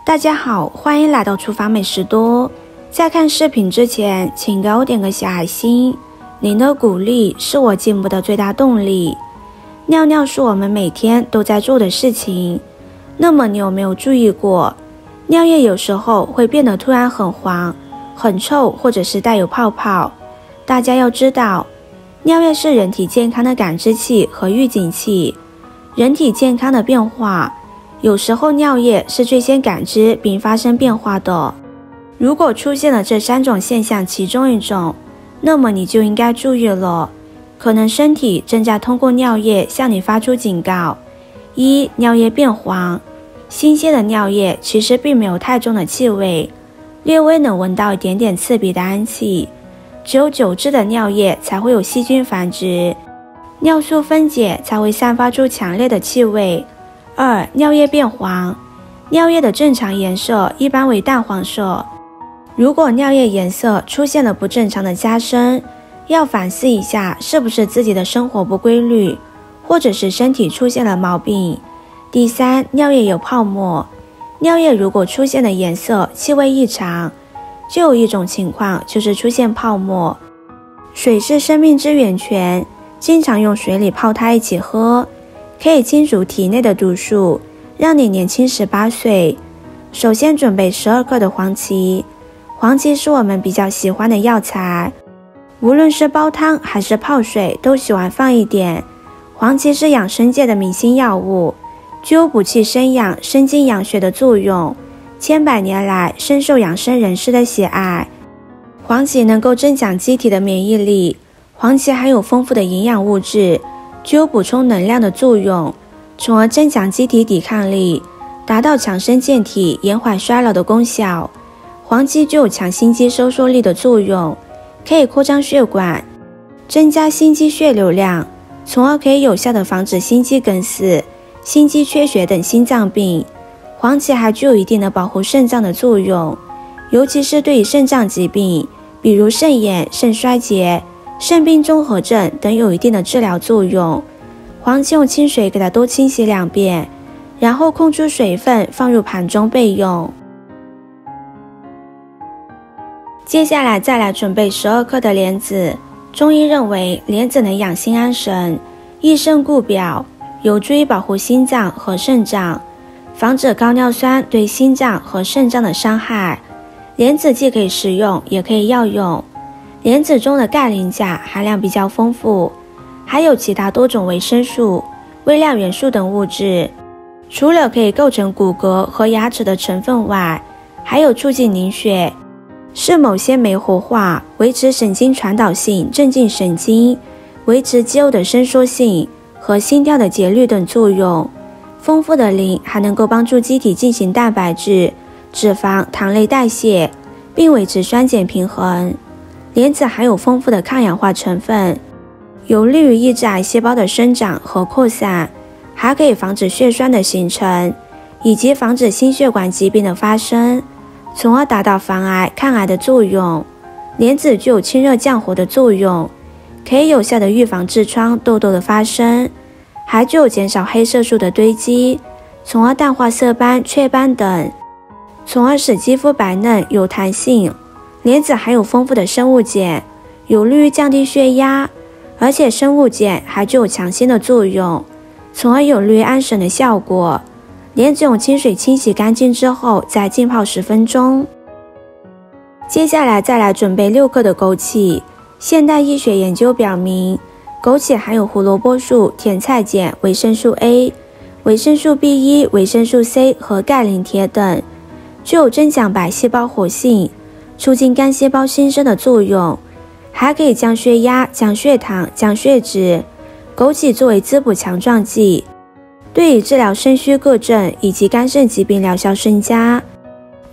大家好，欢迎来到厨房美食多。在看视频之前，请给我点个小爱心，您的鼓励是我进步的最大动力。尿尿是我们每天都在做的事情，那么你有没有注意过，尿液有时候会变得突然很黄、很臭，或者是带有泡泡？大家要知道，尿液是人体健康的感知器和预警器。人体健康的变化，有时候尿液是最先感知并发生变化的。如果出现了这3种现象其中一种，那么你就应该注意了，可能身体正在通过尿液向你发出警告。1. 尿液变黄。新鲜的尿液其实并没有太重的气味，略微能闻到一点点刺鼻的氨气，只有久置的尿液才会有细菌繁殖，尿素分解才会散发出强烈的气味。2. 尿液变黄。尿液的正常颜色一般为淡黄色，如果尿液颜色出现了不正常的加深，要反思一下是不是自己的生活不规律，或者是身体出现了毛病。第3，尿液有泡沫。尿液如果出现的颜色、气味异常，就有一种情况就是出现泡沫。水是生命之源泉，经常用水里泡它一起喝，可以清除体内的毒素，让你年轻18岁。首先准备12克的黄芪，黄芪是我们比较喜欢的药材，无论是煲汤还是泡水都喜欢放一点。黄芪是养生界的明星药物，具有补气生养、生津养血的作用，千百年来深受养生人士的喜爱。黄芪能够增强机体的免疫力，黄芪含有丰富的营养物质，具有补充能量的作用，从而增强机体抵抗力，达到强身健体、延缓衰老的功效。黄芪具有强心肌收缩力的作用，可以扩张血管，增加心肌血流量，从而可以有效地防止心肌梗死、心肌缺血等心脏病。黄芪还具有一定的保护肾脏的作用，尤其是对于肾脏疾病，比如肾炎、肾衰竭、肾病综合症等有一定的治疗作用。黄芪用清水给它多清洗2遍，然后控出水分放入盘中备用。接下来再来准备12克的莲子。中医认为莲子能养心安神、益肾固表，有助于保护心脏和肾脏，防止高尿酸对心脏和肾脏的伤害。莲子既可以食用也可以药用。莲子中的钙磷钾含量比较丰富，还有其他多种维生素、微量元素等物质，除了可以构成骨骼和牙齿的成分外，还有促进凝血，是某些酶活化、维持神经传导性、镇静神经、维持肌肉的伸缩性和心跳的节律等作用。丰富的磷还能够帮助机体进行蛋白质、脂肪、糖类代谢，并维持酸碱平衡。莲子含有丰富的抗氧化成分，有利于抑制癌细胞的生长和扩散，还可以防止血栓的形成，以及防止心血管疾病的发生，从而达到防癌、抗癌的作用。莲子具有清热降火的作用，可以有效地预防痔疮、痘痘的发生，还具有减少黑色素的堆积，从而淡化色斑、雀斑等，从而使肌肤白嫩有弹性。莲子含有丰富的生物碱，有利于降低血压，而且生物碱还具有强心的作用，从而有利于安神的效果。莲子用清水清洗干净之后，再浸泡10分钟。接下来再来准备6克的枸杞。现代医学研究表明，枸杞含有胡萝卜素、甜菜碱、维生素 A、维生素 B1、维生素 C 和钙磷铁等，具有增强白细胞活性、促进干细胞新生的作用，还可以降血压、降血糖、降血脂。枸杞作为滋补强壮剂，对于治疗肾虚各症以及肝肾疾病疗效甚佳，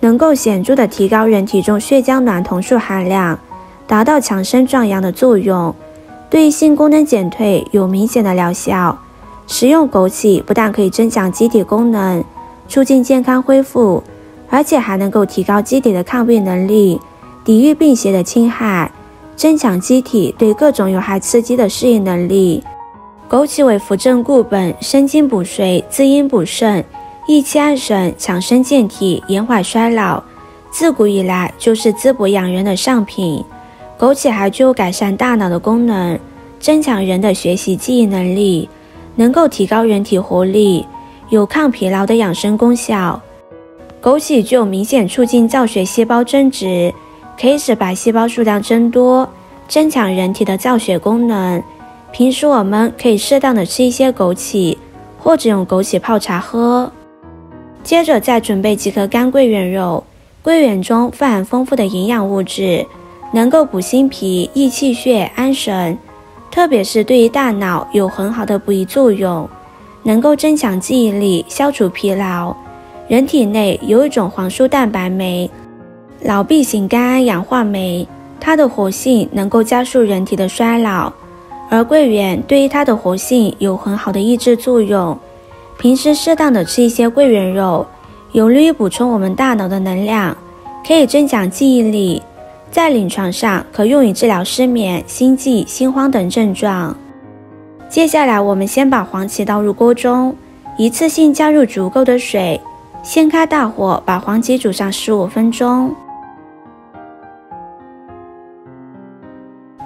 能够显著地提高人体中血浆卵酮素含量，达到强身壮阳的作用，对于性功能减退有明显的疗效。食用枸杞不但可以增强机体功能，促进健康恢复，而且还能够提高机体的抗病能力，抵御病邪的侵害，增强机体对各种有害刺激的适应能力。枸杞为扶正固本、生津补髓、滋阴补肾、益气安神，强身健体，延缓衰老，自古以来就是滋补养人的上品。枸杞还具有改善大脑的功能，增强人的学习记忆能力，能够提高人体活力，有抗疲劳的养生功效。枸杞具有明显促进造血细胞增殖，可以使白细胞数量增多，增强人体的造血功能。平时我们可以适当的吃一些枸杞，或者用枸杞泡茶喝。接着再准备几颗干桂圆肉，桂圆中富含丰富的营养物质，能够补心脾、益气血、安神，特别是对于大脑有很好的补益作用，能够增强记忆力，消除疲劳。人体内有一种黄素蛋白酶，老 B 型甘胺氧化酶，它的活性能够加速人体的衰老，而桂圆对于它的活性有很好的抑制作用。平时适当的吃一些桂圆肉，有利于补充我们大脑的能量，可以增强记忆力，在临床上可用于治疗失眠、心悸、心慌等症状。接下来我们先把黄芪倒入锅中，一次性加入足够的水，先开大火把黄芪煮上15分钟。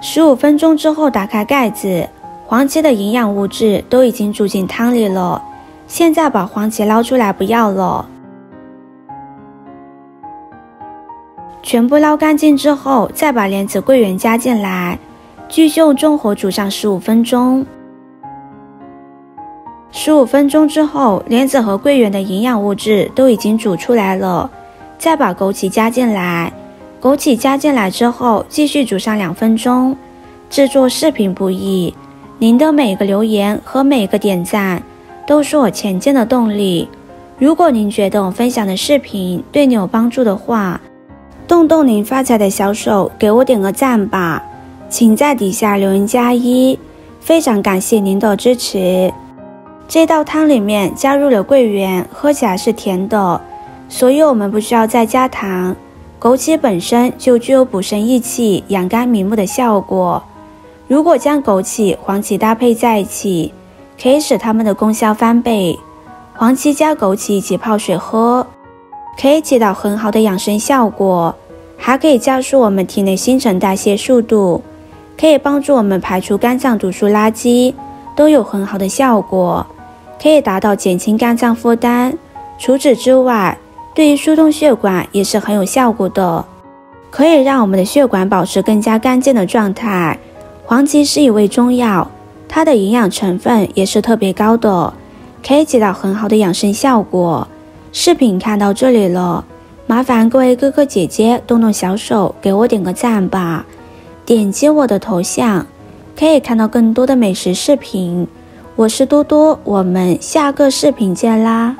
15分钟之后打开盖子，黄芪的营养物质都已经煮进汤里了。现在把黄芪捞出来不要了，全部捞干净之后，再把莲子、桂圆加进来，继续用中火煮上15分钟。15分钟之后，莲子和桂圆的营养物质都已经煮出来了，再把枸杞加进来。枸杞加进来之后，继续煮上2分钟。制作视频不易，您的每一个留言和每一个点赞都是我前进的动力。如果您觉得我分享的视频对你有帮助的话，动动您发财的小手，给我点个赞吧，请在底下留言+1，非常感谢您的支持。这道汤里面加入了桂圆，喝起来是甜的，所以我们不需要再加糖。枸杞本身就具有补肾益气、养肝明目的效果，如果将枸杞、黄芪搭配在一起，可以使它们的功效翻倍。黄芪加枸杞一起泡水喝，可以起到很好的养生效果，还可以加速我们体内新陈代谢速度，可以帮助我们排除肝脏毒素垃圾，都有很好的效果，可以达到减轻肝脏负担。除此之外，对于疏通血管也是很有效果的，可以让我们的血管保持更加干净的状态。黄芪是一味中药，它的营养成分也是特别高的，可以起到很好的养生效果。视频看到这里了，麻烦各位哥哥姐姐动动小手给我点个赞吧，点击我的头像可以看到更多的美食视频。我是多多，我们下个视频见啦。